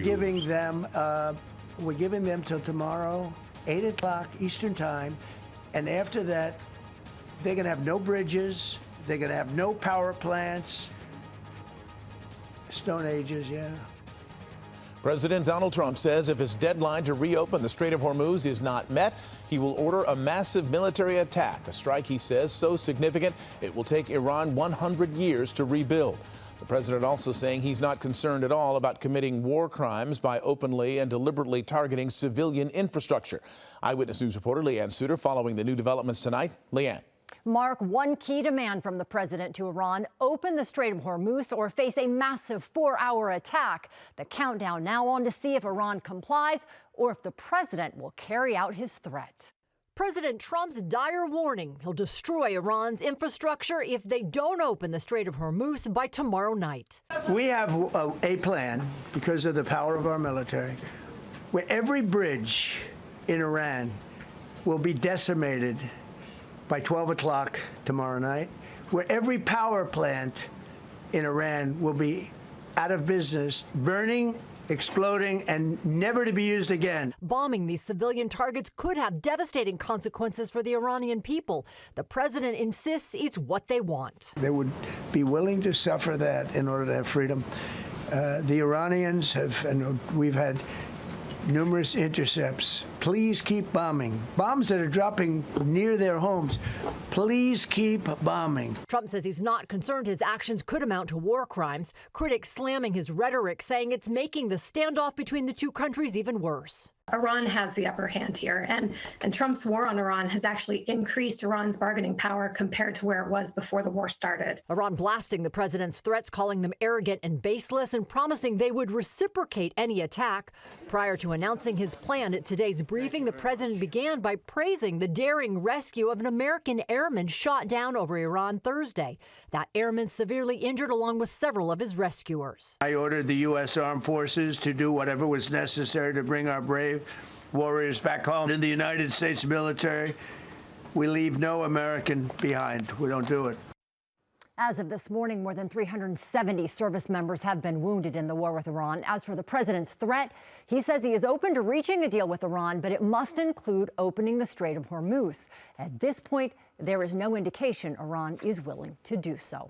We're giving them till tomorrow, 8 o'clock Eastern time, and after that, they're going to have no bridges, they're going to have no power plants. Stone Ages, yeah. President Donald Trump says if his deadline to reopen the Strait of Hormuz is not met, he will order a massive military attack, a strike he says so significant it will take Iran 100 years to rebuild. The president also saying he's not concerned at all about committing war crimes by openly and deliberately targeting civilian infrastructure. Eyewitness News reporter Leanne Suter following the new developments tonight. Leanne. Mark, one key demand from the president to Iran: open the Strait of Hormuz or face a massive 4-hour attack. The countdown now on to see if Iran complies or if the president will carry out his threat. President Trump's dire warning: he'll destroy Iran's infrastructure if they don't open the Strait of Hormuz by tomorrow night. We have a plan, because of the power of our military, where every bridge in Iran will be decimated by 12 o'clock tomorrow night, where every power plant in Iran will be out of business, burning, exploding, and never to be used again. Bombing these civilian targets could have devastating consequences for the Iranian people. The president insists it's what they want. They would be willing to suffer that in order to have freedom. The Iranians have, and we've had numerous intercepts. Please keep bombing. Bombs that are dropping near their homes. Please keep bombing. Trump says he's not concerned his actions could amount to war crimes. Critics slamming his rhetoric, saying it's making the standoff between the two countries even worse. Iran has the upper hand here, and Trump's war on Iran has actually increased Iran's bargaining power compared to where it was before the war started. Iran blasting the president's threats, calling them arrogant and baseless, and promising they would reciprocate any attack. Prior to announcing his plan at today's briefing, the president began by praising the daring rescue of an American airman shot down over Iran Thursday. That airman severely injured along with several of his rescuers. I ordered the U.S. Armed Forces to do whatever was necessary to bring our brave warriors back home. In the United States military, we leave no American behind. We don't do it. As of this morning, more than 370 service members have been wounded in the war with Iran. As for the president's threat, he says he is open to reaching a deal with Iran, but it must include opening the Strait of Hormuz. At this point, there is no indication Iran is willing to do so.